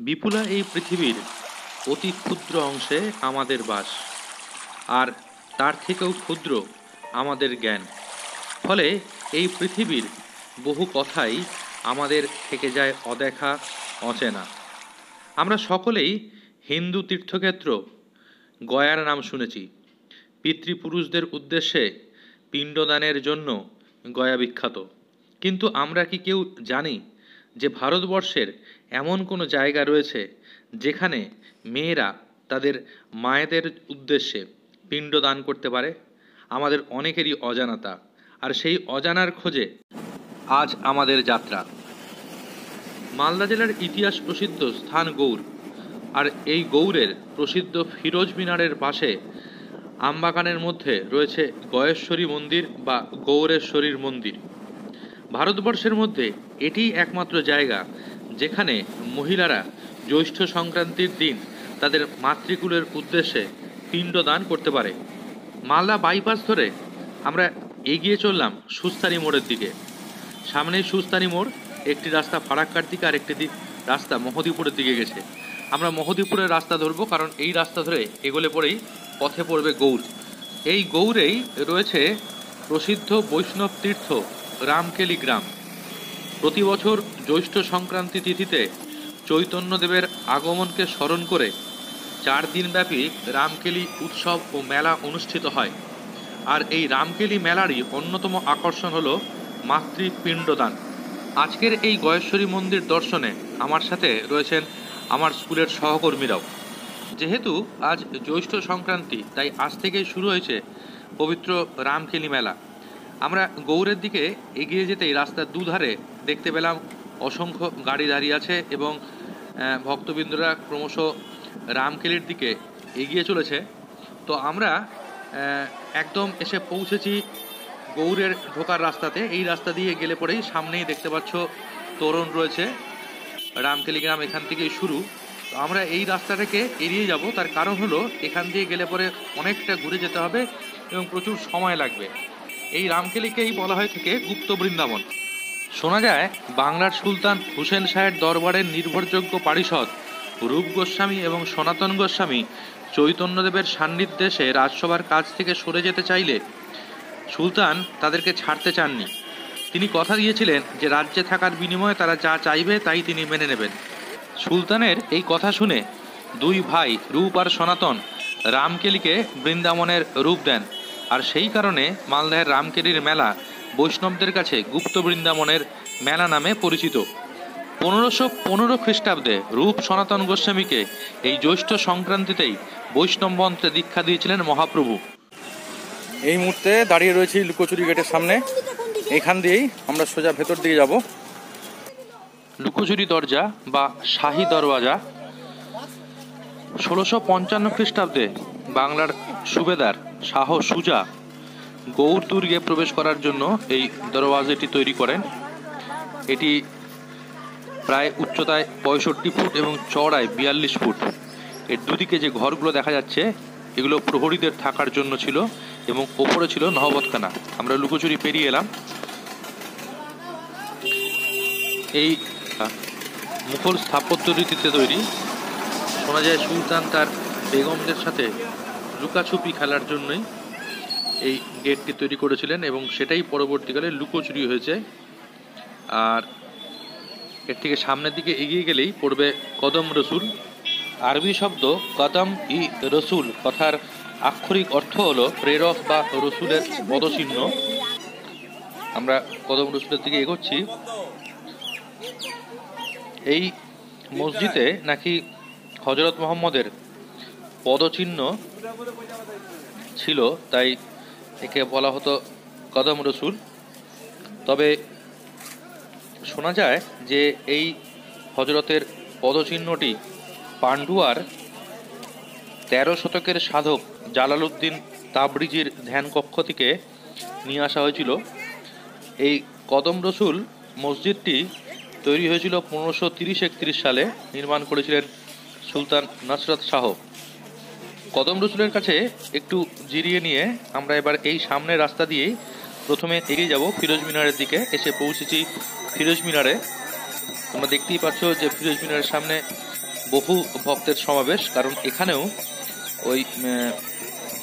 বিপুলা এই পৃথিবীর অতি ক্ষুদ্র অংশে আমাদের বাস, আর তার থেকেও ক্ষুদ্র আমাদের জ্ঞান। ফলে এই পৃথিবীর বহু কথাই আমাদের থেকে যায় অদেখা, অচেনা। আমরা সকলেই হিন্দু তীর্থক্ষেত্র গয়ার নাম শুনেছি। পিতৃপুরুষদের উদ্দেশ্যে পিণ্ডদানের জন্য গয়া বিখ্যাত। কিন্তু আমরা কি কেউ জানি যে ভারতবর্ষের এমন কোনো জায়গা রয়েছে যেখানে মেয়েরা তাদের মায়েদের উদ্দেশ্যে পিণ্ডদান করতে পারে? আমাদের অনেকেরই অজানাতা, আর সেই অজানার খোঁজে আজ আমাদের যাত্রা। মালদা জেলার ইতিহাস প্রসিদ্ধ স্থান গৌড়, আর এই গৌড়ের প্রসিদ্ধ ফিরোজ মিনারের পাশে আমবাগানের মধ্যে রয়েছে গয়েশ্বরী মন্দির বা গৌরেশ্বরীর মন্দির। ভারতবর্ষের মধ্যে এটিই একমাত্র জায়গা যেখানে মহিলারা জ্যৈষ্ঠ সংক্রান্তির দিন তাদের মাতৃকুলের উদ্দেশ্যে পিণ্ডদান করতে পারে। মালদা বাইপাস ধরে আমরা এগিয়ে চললাম সুস্তানি মোড়ের দিকে। সামনেই সুস্তানি মোড়, একটি রাস্তা ফারাক্কার দিকে আর একটি রাস্তা মহদীপুরের দিকে গেছে। আমরা মহদীপুরের রাস্তা ধরবো, কারণ এই রাস্তা ধরে এগোলে পরেই পথে পড়বে গৌড়। এই গৌড়েই রয়েছে প্রসিদ্ধ বৈষ্ণব তীর্থ রামকেলি গ্রাম। প্রতি বছর জ্যৈষ্ঠ সংক্রান্তি তিথিতে চৈতন্যদেবের আগমনকে স্মরণ করে 4 দিনব্যাপী রামকেলি উৎসব ও মেলা অনুষ্ঠিত হয়। আর এই রামকেলি মেলারই অন্যতম আকর্ষণ হলো মাতৃপিণ্ডদান। আজকের এই গয়েশ্বরী মন্দির দর্শনে আমার সাথে রয়েছেন আমার স্কুলের সহকর্মীরাও। যেহেতু আজ জ্যৈষ্ঠ সংক্রান্তি, তাই আজ থেকেই শুরু হয়েছে পবিত্র রামকেলি মেলা। আমরা গৌড়ের দিকে এগিয়ে যেতেই রাস্তার দুধারে দেখতে পেলাম অসংখ্য গাড়ি দাঁড়িয়ে আছে এবং ভক্তবৃন্দরা ক্রমশ রামকেলির দিকে এগিয়ে চলেছে। তো আমরা একদম এসে পৌঁছেছি গৌড়ের ঢোকার রাস্তাতে। এই রাস্তা দিয়ে গেলে পরেই সামনেই দেখতে পাচ্ছ তোরণ রয়েছে, রামকেলি গ্রাম এখান থেকেই শুরু। তো আমরা এই রাস্তাটাকে এড়িয়ে যাব, তার কারণ হলো এখান দিয়ে গেলে পরে অনেকটা ঘুরে যেতে হবে এবং প্রচুর সময় লাগবে। এই রামকেলিকেই বলা হয়ে থাকে গুপ্ত বৃন্দাবন। শোনা যায় বাংলার সুলতান হুসেন শাহের দরবারের নির্ভরযোগ্য পারিষদ রূপ গোস্বামী এবং সনাতন গোস্বামী চৈতন্যদেবের সান্নিধ্যে এসে রাজসভার কাজ থেকে সরে যেতে চাইলে সুলতান তাদেরকে ছাড়তে চাননি। তিনি কথা দিয়েছিলেন যে রাজ্যে থাকার বিনিময়ে তারা যা চাইবে তাই তিনি মেনে নেবেন। সুলতানের এই কথা শুনে 2 ভাই রূপ আর সনাতন রামকেলিকে বৃন্দাবনের রূপ দেন। আর সেই কারণে মালদাহের রামকেলির মেলা বৈষ্ণবদের কাছে গুপ্ত বৃন্দাবনের মেলা নামে পরিচিত। 1515 খ্রিস্টাব্দে রূপ সনাতন গোস্বামীকে এই জ্যৈষ্ঠ সংক্রান্তিতেই বৈষ্ণব মন্ত্রে দীক্ষা দিয়েছিলেন মহাপ্রভু। এই মুহূর্তে দাঁড়িয়ে রয়েছি লুকোচুরি গেটের সামনে। এখান দিয়েই আমরা সোজা ভেতর দিকে যাব। লুকোচুরি দরজা বা শাহী দরওয়াজা 1655 খ্রিস্টাব্দে বাংলার সুবেদার শাহ সুজা গৌড় দুর্গে প্রবেশ করার জন্য এই দরওয়াজাটি তৈরি করেন। এটি প্রায় উচ্চতায় 65 ফুট এবং চওড়ায় 42 ফুট। এর দুদিকে যে ঘরগুলো দেখা যাচ্ছে এগুলো প্রহরীদের থাকার জন্য ছিল এবং ওপরে ছিল নহবতখানা। আমরা লুকোচুরি পেরিয়ে এলাম। এই মুঘল স্থাপত্য রীতিতে তৈরি। শোনা যায় সুলতান তার বেগমদের সাথে লুকাছুপি খেলার জন্যই এই গেটটি তৈরি করেছিলেন এবং সেটাই পরবর্তীকালে লুকোচুরি হয়েছে। আর এর থেকে সামনের দিকে এগিয়ে গেলেই পড়বে কদম রসুল। আরবি শব্দ কদম ই রসুল কথার আক্ষরিক অর্থ হলো প্রেরক বা রসুলের পদচিহ্ন। আমরা কদম রসুলের দিকে এগোচ্ছি। এই মসজিদে নাকি হযরত মুহাম্মদের পদচিহ্ন ছিল, তাই একে বলা হতো কদম রসুল। তবে শোনা যায় যে এই হযরতের পদচিহ্নটি পান্ডুয়ার 13 শতকের সাধক জালালউদ্দিন তাবরিজির ধ্যান কক্ষ থেকে নিয়ে আসা হয়েছিল। এই কদম রসুল মসজিদটি তৈরি হয়েছিল 1530-31 সালে। নির্মাণ করেছিলেন সুলতান নসরত শাহ। কদম রসুলের কাছে একটু জিরিয়ে নিয়ে আমরা এবার এই সামনের রাস্তা দিয়েই প্রথমে এগিয়ে যাব ফিরোজ মিনারের দিকে। এসে পৌঁছেছি ফিরোজ মিনারে। তোমরা দেখতেই পাচ্ছ যে ফিরোজ মিনারের সামনে বহু ভক্তের সমাবেশ, কারণ এখানেও ওই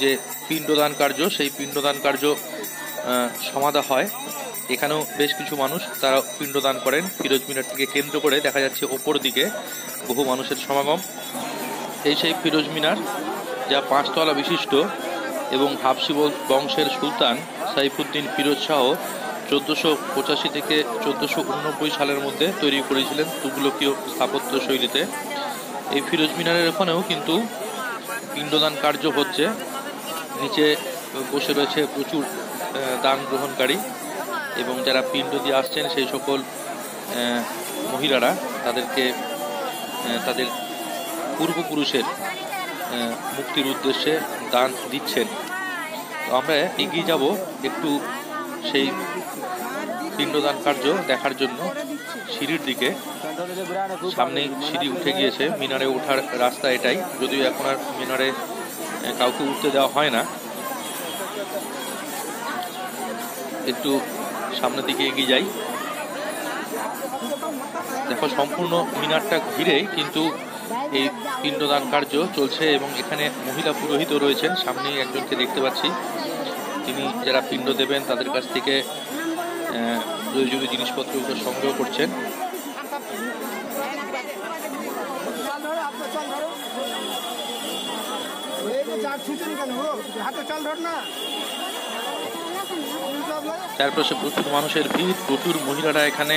যে পিণ্ডদান কার্য, সেই পিণ্ডদান কার্য সমাধা হয়। এখানেও বেশ কিছু মানুষ তারা পিণ্ডদান করেন। ফিরোজ মিনারটিকে কেন্দ্র করে দেখা যাচ্ছে ওপর দিকে বহু মানুষের সমাগম। এই সেই ফিরোজ মিনার, যা 5 তলা বিশিষ্ট এবং হাবশি বংশের সুলতান সাইফুদ্দিন ফিরোজ শাহ 1485 থেকে 1489 সালের মধ্যে তৈরি করেছিলেন তুগলকীয় স্থাপত্য শৈলীতে। এই ফিরোজ মিনারের ওখানেও কিন্তু পিণ্ডদান কার্য হচ্ছে। নিচে বসে রয়েছে প্রচুর দান গ্রহণকারী, এবং যারা পিণ্ড দিয়ে আসছেন সেই সকল মহিলারা তাদেরকে তাদের পূর্বপুরুষের মুক্তির উদ্দেশ্যে দান দিচ্ছেন। তো আমরা এগিয়ে যাব একটু সেই পিণ্ডদান কার্য দেখার জন্য সিঁড়ির দিকে। সামনে সিঁড়ি উঠে গিয়েছে, মিনারে ওঠার রাস্তা এটাই, যদিও এখন আর মিনারে কাউকে উঠতে দেওয়া হয় না। একটু সামনের দিকে এগিয়ে যাই। দেখো, সম্পূর্ণ মিনারটা ঘিরে কিন্তু এই পিণ্ডদান কার্য চলছে, এবং এখানে মহিলা পুরোহিত রয়েছেন। সামনেই একজনকে দেখতে পাচ্ছি, তিনি যারা পিণ্ড দেবেন তাদের কাছ থেকে প্রয়োজনীয় জিনিসপত্রগুলো সংগ্রহ করছেন। চারপাশে প্রচুর মানুষের ভিড়, প্রচুর মহিলারা এখানে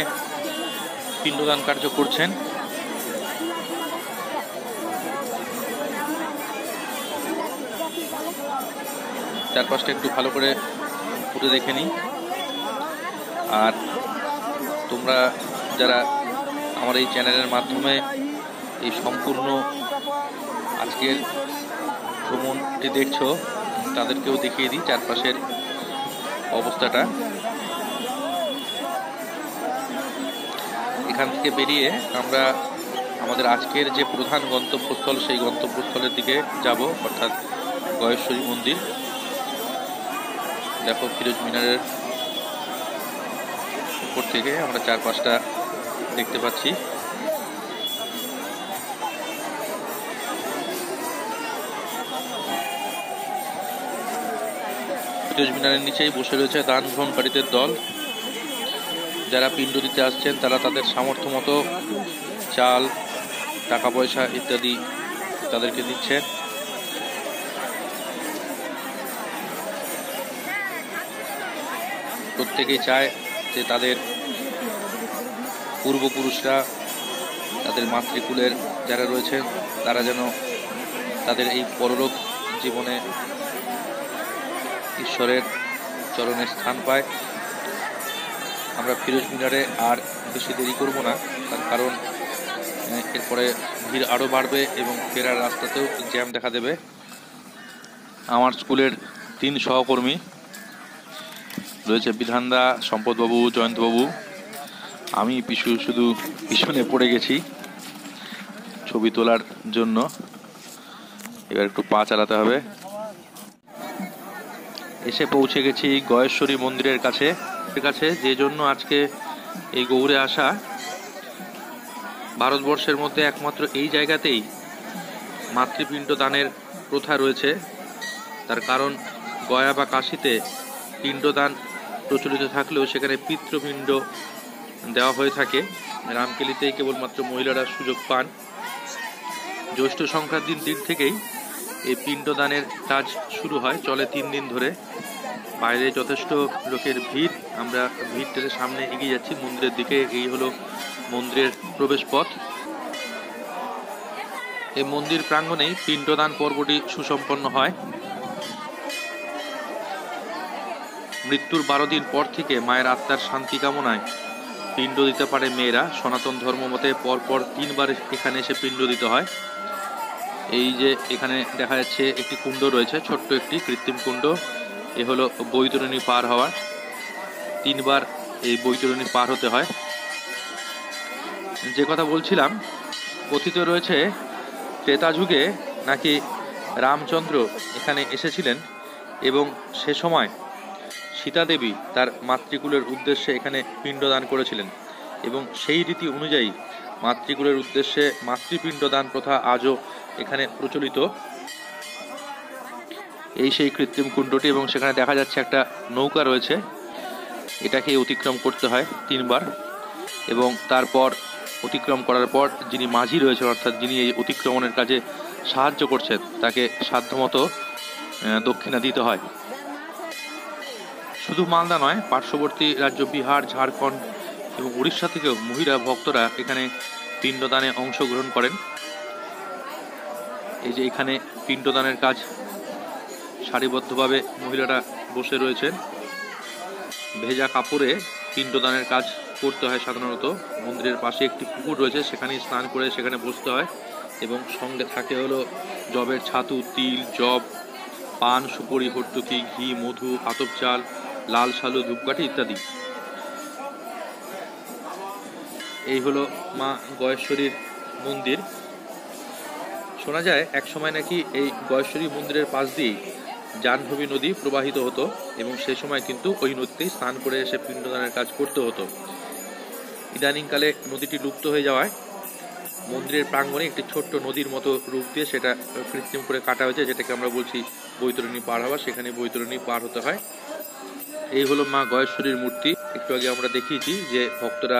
পিণ্ডদান কার্য করছেন। চারপাশটা একটু ভালো করে ঘুরে দেখে নিই। আর তোমরা যারা আমার এই চ্যানেলের মাধ্যমে এই সম্পূর্ণ আজকের ভ্রমণটি দেখছো, তাদেরকেও দেখিয়ে দিই চারপাশের অবস্থাটা। এখান থেকে বেরিয়ে আমরা আমাদের আজকের যে প্রধান গন্তব্যস্থল, সেই গন্তব্যস্থলের দিকে যাব, অর্থাৎ গয়েশ্বরী মন্দির। দেখো, ফিরোজ মিনারের উপর থেকে আমরা চারপাশটা দেখতে পাচ্ছি। ফিরোজ মিনারের নিচেই বসে রয়েছে দান গ্রহণকারীদের দল। যারা পিণ্ড দিতে আসছেন তারা তাদের সামর্থ্য মতো চাল, টাকা পয়সা ইত্যাদি তাদেরকে দিচ্ছেন। প্রত্যেকেই চায় যে তাদের পূর্বপুরুষরা, তাদের মাতৃকুলের যারা রয়েছেন, তারা যেন তাদের এই পরলোক জীবনে ঈশ্বরের চরণে স্থান পায়। আমরা ফিরোজ মিনারে আর বেশি দেরি করব না, তার কারণ এরপরে ভিড় আরও বাড়বে এবং ফেরার রাস্তাতেও জ্যাম দেখা দেবে। আমার স্কুলের 3 সহকর্মী রয়েছে, বিধানদা, সম্পদবাবু, জয়ন্তবাবু। আমি শুধু পিছনে পড়ে গেছি ছবি তোলার জন্য। এবার একটু পা চালাতে হবে। এসে পৌঁছে গেছি গয়েশ্বরী মন্দিরের কাছে, যে জন্য আজকে এই গৌড়ে আসা। ভারতবর্ষের মধ্যে একমাত্র এই জায়গাতেই মাতৃপিণ্ড দানের প্রথা রয়েছে। তার কারণ গয়া বা কাশীতে পিণ্ডদান প্রচলিত থাকলেও সেখানে পিতৃপিণ্ড দেওয়া হয়ে থাকে। রামকেলিতেই কেবলমাত্র মহিলারা সুযোগ পান। জ্যৈষ্ঠ সংক্রান্তির দিন থেকেই এই পিণ্ডদানের কাজ শুরু হয়, চলে 3 দিন ধরে। বাইরে যথেষ্ট লোকের ভিড়। আমরা ভিড় টেনে সামনে এগিয়ে যাচ্ছি মন্দিরের দিকে। এই হলো মন্দিরের প্রবেশ পথ। এই মন্দির প্রাঙ্গণেই পিণ্ডদান পর্বটি সুসম্পন্ন হয়। মৃত্যুর 12 দিন পর থেকে মায়ের আত্মার শান্তি কামনায় পিণ্ড দিতে পারে মেয়েরা। সনাতন ধর্ম মতে পরপর 3 বার এখানে এসে পিণ্ড দিতে হয়। এই যে এখানে দেখা যাচ্ছে একটি কুণ্ড রয়েছে, ছোট্ট একটি কৃত্রিম কুণ্ড। এ হলো বৈতরণী পার হওয়া। 3 বার এই বৈতরণী পার হতে হয়। যে কথা বলছিলাম, কথিত রয়েছে ত্রেতা যুগে নাকি রামচন্দ্র এখানে এসেছিলেন এবং সে সময় সীতা দেবী তার মাতৃকুলের উদ্দেশ্যে এখানে পিণ্ডদান করেছিলেন, এবং সেই রীতি অনুযায়ী মাতৃকুলের উদ্দেশ্যে মাতৃপিণ্ড দান প্রথা আজও এখানে প্রচলিত। এই সেই কৃত্রিম কুণ্ডটি, এবং সেখানে দেখা যাচ্ছে একটা নৌকা রয়েছে, এটাকে অতিক্রম করতে হয় 3 বার, এবং তারপর অতিক্রম করার পর যিনি মাঝি রয়েছেন, অর্থাৎ যিনি এই অতিক্রমণের কাজে সাহায্য করছেন, তাকে সাধ্যমতো দক্ষিণা দিতে হয়। শুধু মালদা নয়, পার্শ্ববর্তী রাজ্য বিহার, ঝাড়খণ্ড এবং উড়িষ্যা থেকেও মহিলা ভক্তরা এখানে পিণ্ডদানে অংশগ্রহণ করেন। এই যে এখানে পিণ্ডদানের কাজ সারিবদ্ধভাবে মহিলারা বসে রয়েছেন। ভেজা কাপড়ে পিণ্ডদানের কাজ করতে হয় সাধারণত। মন্দিরের পাশে একটি পুকুর রয়েছে, সেখানে স্নান করে সেখানে বসতে হয়, এবং সঙ্গে থাকে হলো জবের ছাতু, তিল, জব, পান, সুপুরি, হর্তুকি, ঘি, মধু, আতপ চাল, লাল সালু, ধূপকাঠি ইত্যাদি। এই হলো মা গয়েশ্বরীর মন্দির। শোনা যায় এক সময় নাকি এই গয়েশ্বরী মন্দিরের পাশ দিয়ে জাহ্নবী নদী প্রবাহিত হতো, এবং সেই সময় কিন্তু ওই নদীতেই স্নান করে এসে পিণ্ডদানের কাজ করতে হতো। ইদানিংকালে নদীটি লুপ্ত হয়ে যাওয়ায় মন্দিরের প্রাঙ্গণে একটি ছোট্ট নদীর মতো রূপ দিয়ে সেটা কৃত্রিম করে কাটা হয়েছে, যেটাকে আমরা বলছি বৈতরণী পার হওয়া। সেখানে বৈতরণী পার হতে হয়। এই হলো মা গয়েশ্বরীর মূর্তি। একটু আগে আমরা দেখিয়েছি যে ভক্তরা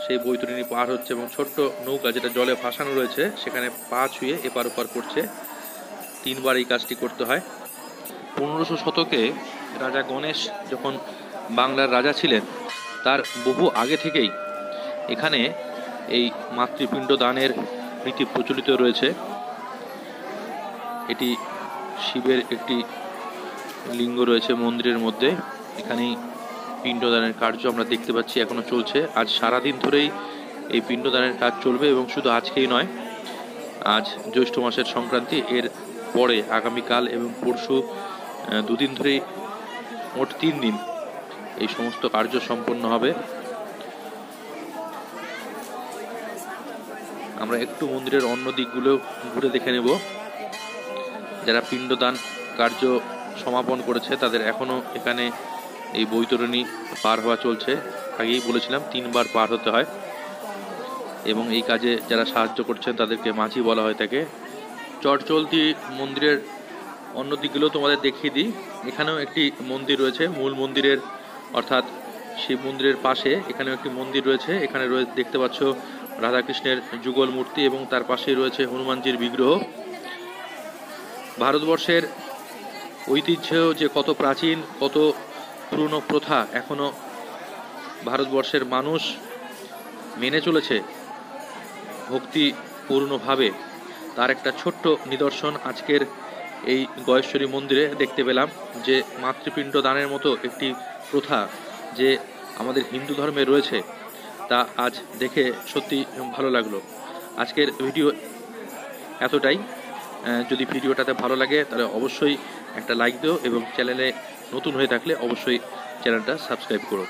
সেই বৈতরণী পার হচ্ছে, এবং ছোট্ট নৌকা যেটা জলে ভাসানো রয়েছে সেখানে পা ছুঁয়ে এপার ওপার করছে। 3 বার এই কাজটি করতে হয়। 1500 শতকে রাজা গণেশ যখন বাংলার রাজা ছিলেন, তার বহু আগে থেকেই এখানে এই মাতৃপিণ্ড দানের রীতি প্রচলিত রয়েছে। এটি শিবের একটি লিঙ্গ রয়েছে মন্দিরের মধ্যে। এখানেই পিণ্ডদানের কার্য আমরা দেখতে পাচ্ছি এখনো চলছে। আজ সারাদিন ধরেই এই পিণ্ডদানের কাজ চলবে, এবং শুধু আজকেই নয়, আজ জ্যৈষ্ঠ মাসের সংক্রান্তি, এর পরে আগামীকাল এবং পরশু 2 দিন ধরেই, মোট 3 দিন এই সমস্ত কার্য সম্পন্ন হবে। আমরা একটু মন্দিরের অন্য দিকগুলো ঘুরে দেখে নেব। যারা পিণ্ডদান কার্য সমাপন করেছে তাদের এখনো এখানে এই বৈতরণী পার হওয়া চলছে। আগেই বলেছিলাম 3 বার পার হতে হয়, এবং এই কাজে যারা সাহায্য করছেন তাদেরকে মাঝি বলা হয় থাকে। চটচলতি মন্দিরের অন্য দিকগুলো তোমাদের দেখিয়ে দিই। এখানেও একটি মন্দির রয়েছে, মূল মন্দিরের অর্থাৎ শিব মন্দিরের পাশে এখানেও একটি মন্দির রয়েছে। এখানে দেখতে পাচ্ছ রাধাকৃষ্ণের যুগল মূর্তি, এবং তার পাশেই রয়েছে হনুমানজির বিগ্রহ। ভারতবর্ষের ঐতিহ্য যে কত প্রাচীন, কত পুরনো প্রথা এখনো ভারতবর্ষের মানুষ মেনে চলেছে ভক্তিপূর্ণভাবে, তার একটা ছোট্ট নিদর্শন আজকের এই গয়েশ্বরী মন্দিরে দেখতে পেলাম। যে মাতৃপিণ্ড দানের মতো একটি প্রথা যে আমাদের হিন্দু ধর্মে রয়েছে, তা আজ দেখে সত্যি ভালো লাগলো। আজকের ভিডিও এতটাই। যদি ভিডিওটাতে ভালো লাগে তাহলে অবশ্যই একটা লাইক দিও, এবং চ্যানেলে নতুন হয়ে থাকলে অবশ্যই চ্যানেলটা সাবস্ক্রাইব করো।